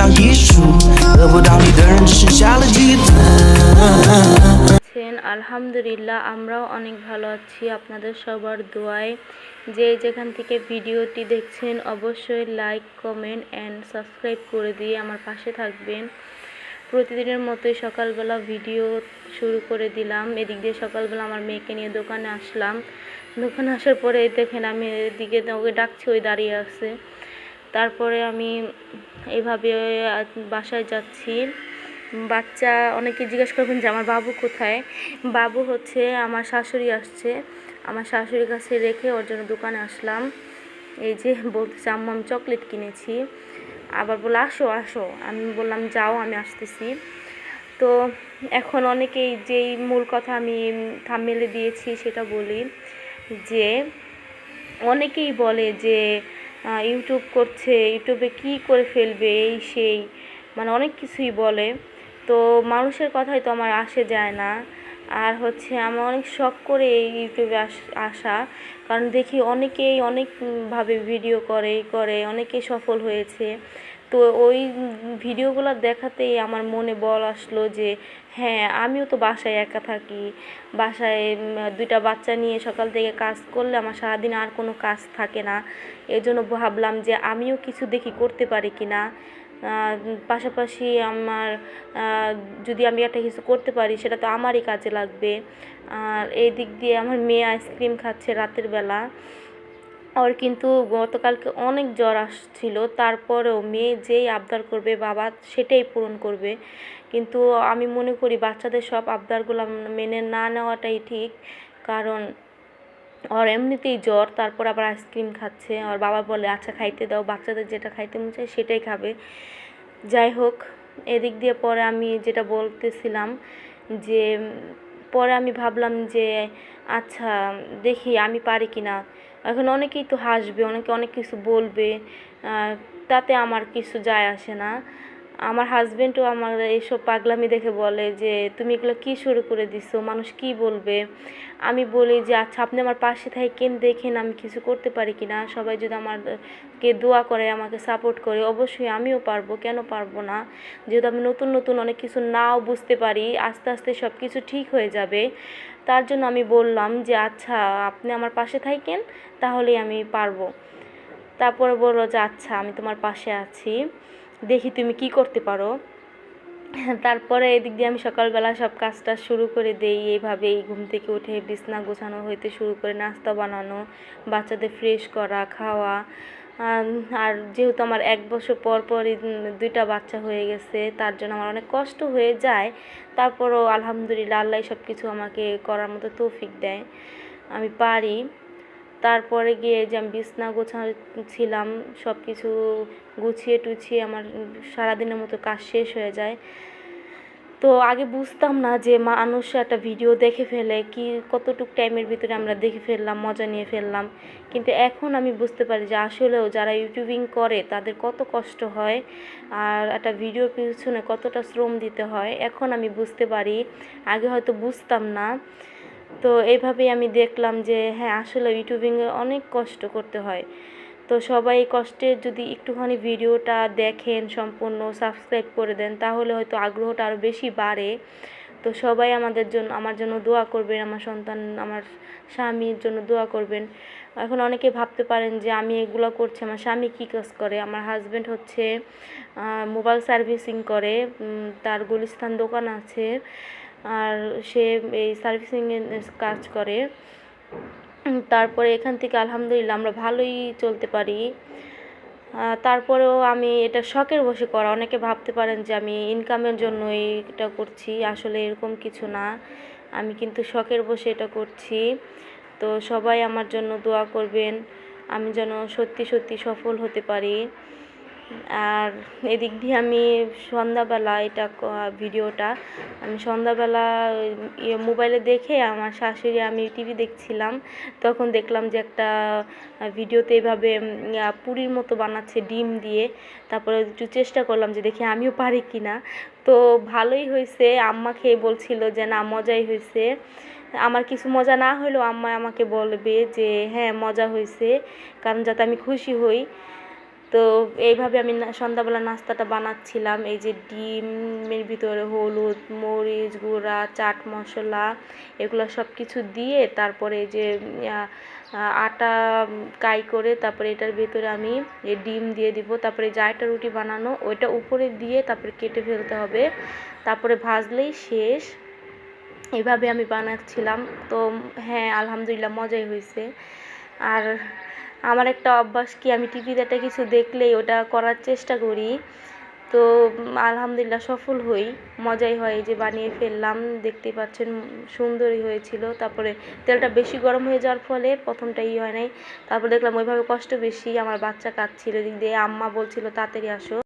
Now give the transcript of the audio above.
像艺术，得不到你的人只剩下了吉他。আলহামদুলিল্লাহ আমরাও অনেক ভালো আছি আপনাদের সবার দোয়ায়। যে যেখান থেকে ভিডিওটি দেখছেন অবশ্যই লাইক কমেন্ট অ্যান্ড সাবস্ক্রাইব করে দিয়ে আমার পাশে থাকবেন। প্রতিদিনের মতোই সকালবেলা ভিডিও শুরু করে দিলাম। এদিক দিয়ে সকালবেলা আমার মেয়েকে নিয়ে দোকানে আসলাম। দোকানে আসার পরে দেখেন আমি এদিকে ওকে ডাকছি, ওই দাঁড়িয়ে আছে। তারপরে আমি এইভাবে বাসায় যাচ্ছি। বাচ্চা অনেকে জিজ্ঞেস করবেন যে আমার বাবু কোথায়। বাবু হচ্ছে আমার শাশুড়ি আসছে, আমার শাশুড়ির কাছে রেখে ওর জন্য দোকানে আসলাম। এই যে বলতেছে আম্মু আমি চকলেট কিনেছি, আবার বলে আসো আসো, আমি বললাম যাও আমি আসতেছি। তো এখন অনেকেই যেই মূল কথা আমি থাম্বনেলে দিয়েছি সেটা বলি, যে অনেকেই বলে যে ইউটিউব করছে, ইউটিউবে কি করে ফেলবে এই সেই, মানে অনেক কিছুই বলে। তো মানুষের কথাই তো আমার আসে যায় না। আর হচ্ছে আমার অনেক শখ করে এই ইউটিউবে আসা, কারণ দেখি অনেকেই অনেকভাবে ভিডিও করে অনেকেই সফল হয়েছে। তো ওই ভিডিওগুলো দেখাতেই আমার মনে বল আসলো যে হ্যাঁ আমিও তো বাসায় একা থাকি, বাসায় দুইটা বাচ্চা নিয়ে সকাল থেকে কাজ করলে আমার সারাদিন আর কোনো কাজ থাকে না। এই জন্য ভাবলাম যে আমিও কিছু দেখি করতে পারি কি না। পাশাপাশি আমার যদি আমি একটা কিছু করতে পারি সেটা তো আমারই কাজে লাগবে। আর এই দিক দিয়ে আমার মেয়ে আইসক্রিম খাচ্ছে রাতের বেলা। ওর কিন্তু গতকালকে অনেক জ্বর আসছিল, তারপরেও মেয়ে যেই আবদার করবে বাবা সেটাই পূরণ করবে। কিন্তু আমি মনে করি বাচ্চাদের সব আবদারগুলো মেনে না নেওয়াটাই ঠিক, কারণ ওর এমনিতেই জ্বর, তারপর আবার আইসক্রিম খাচ্ছে। ওর বাবা বলে আচ্ছা খাইতে দাও, বাচ্চাদের যেটা খাইতে মন চায় সেটাই খাবে। যাই হোক, এদিক দিয়ে পরে আমি যেটা বলতেছিলাম যে পরে আমি ভাবলাম যে আচ্ছা দেখি আমি পারি কি না। এখন অনেকেই তো হাসবে, অনেকে অনেক কিছু বলবে, তাতে আমার কিছু যায় আসে না। আমার হাজবেন্ডও আমার এইসব পাগলামি দেখে বলে যে তুমি এগুলো কী শুরু করে দিছো, মানুষ কী বলবে। আমি বলি যে আচ্ছা আপনি আমার পাশে থাকেন, দেখেন আমি কিছু করতে পারি কি না। সবাই যদি আমাকে দোয়া করে, আমাকে সাপোর্ট করে, অবশ্যই আমিও পারবো, কেন পারবো না। যেহেতু আমি নতুন নতুন অনেক কিছু নাও বুঝতে পারি, আস্তে আস্তে সব কিছু ঠিক হয়ে যাবে। তার জন্য আমি বললাম যে আচ্ছা আপনি আমার পাশে থাকেন, তাহলেই আমি পারবো। তারপরে বললো যে আচ্ছা আমি তোমার পাশে আছি, দেখি তুমি কি করতে পারো। তারপরে এদিক দিয়ে আমি সকালবেলা সব কাজটা শুরু করে দেই। এইভাবেই ঘুম থেকে উঠে বিছনা গোছানো হইতে শুরু করে নাস্তা বানানো, বাচ্চাদের ফ্রেশ করা, খাওয়া। আর যেহেতু আমার 1 বছর পর পরই দুইটা বাচ্চা হয়ে গেছে, তার জন্য আমার অনেক কষ্ট হয়ে যায়। তারপরও আলহামদুলিল্লাহ আল্লাহ সব কিছু আমাকে করার মতো তৌফিক দেয়, আমি পারি। তারপরে গিয়ে যে আমি বিছনা গোছাচ্ছিলাম, সব কিছু গুছিয়ে টুছিয়ে আমার সারাদিনের মতো কাজ শেষ হয়ে যায়। তো আগে বুঝতাম না যে মানুষ একটা ভিডিও দেখে ফেলে কি কতটুকু টাইমের ভিতরে আমরা দেখে ফেললাম, মজা নিয়ে ফেললাম। কিন্তু এখন আমি বুঝতে পারি যে আসলেও যারা ইউটিউবিং করে তাদের কত কষ্ট হয়, আর একটা ভিডিওর পিছনে কতটা শ্রম দিতে হয় এখন আমি বুঝতে পারি। আগে হয়তো বুঝতাম না। তো এইভাবেই আমি দেখলাম যে হ্যাঁ আসলে ইউটিউবিংয়ে অনেক কষ্ট করতে হয়। তো সবাই কষ্টের যদি একটুখানি ভিডিওটা দেখেন, সম্পূর্ণ সাবস্ক্রাইব করে দেন, তাহলে হয়তো আগ্রহটা আরও বেশি বাড়ে। তো সবাই আমার জন্য দোয়া করবেন, আমার সন্তান, আমার স্বামীর জন্য দোয়া করবেন। এখন অনেকে ভাবতে পারেন যে আমি এগুলো করছি, আমার স্বামী কী কাজ করে। আমার হাজব্যান্ড হচ্ছে মোবাইল সার্ভিসিং করে, তার গুলিস্তান দোকান আছে, আর সে এই সার্ভিসিংয়ের কাজ করে। তারপরে এখান থেকে আলহামদুলিল্লাহ আমরা ভালোই চলতে পারি। তারপরেও আমি এটা শখের বশে করা। অনেকে ভাবতে পারেন যে আমি ইনকামের জন্য এটা করছি, আসলে এরকম কিছু না। আমি কিন্তু শখের বশে এটা করছি। তো সবাই আমার জন্য দোয়া করবেন, আমি যেন সত্যি সত্যি সফল হতে পারি। আর এদিক দিয়ে আমি সন্ধ্যাবেলা ভিডিওটা আমি সন্ধ্যাবেলা মোবাইলে দেখে আমার শাশুড়ি, আমি টিভি দেখছিলাম, তখন দেখলাম যে একটা ভিডিওতে এভাবে পুরীর মতো বানাচ্ছে ডিম দিয়ে। তারপরে একটু চেষ্টা করলাম যে দেখি আমিও পারি কি না। তো ভালোই হয়েছে, আম্মা খেয়ে বলছিল যে না মজাই হয়েছে। আমার কিছু মজা না হলেও আম্মা আমাকে বলবে যে হ্যাঁ মজা হয়েছে, কারণ যাতে আমি খুশি হই। তো এইভাবে আমি সন্ধ্যাবেলা নাস্তাটা বানাচ্ছিলাম। এই যে ডিমের ভিতরে হলুদ, মরিচ গুঁড়া, চাট মশলা এগুলো সব কিছু দিয়ে তারপরে এই যে আটা কাই করে তারপরে এটার ভিতরে আমি এই ডিম দিয়ে দিব। তারপরে যে আটা রুটি বানানো ওইটা উপরে দিয়ে তারপরে কেটে ফেলতে হবে, তারপরে ভাজলেই শেষ। এভাবে আমি বানাচ্ছিলাম। তো হ্যাঁ, আলহামদুলিল্লাহ মজাই হয়েছে। আর আমার একটা অভ্যাস কি, আমি টিভিতে একটা কিছু দেখলেই ওটা করার চেষ্টা করি। তো আলহামদুলিল্লাহ সফল হই, মজাই হয়। এই যে বানিয়ে ফেললাম, দেখতেই পাচ্ছেন সুন্দরই হয়েছিল। তারপরে তেলটা বেশি গরম হয়ে যাওয়ার ফলে প্রথমটা হয় নাই। তারপর দেখলাম ওইভাবে কষ্ট বেশি, আমার বাচ্চা কাঁদছিল, এদিক দিয়ে আম্মা বলছিল তাড়াতাড়ি আসো।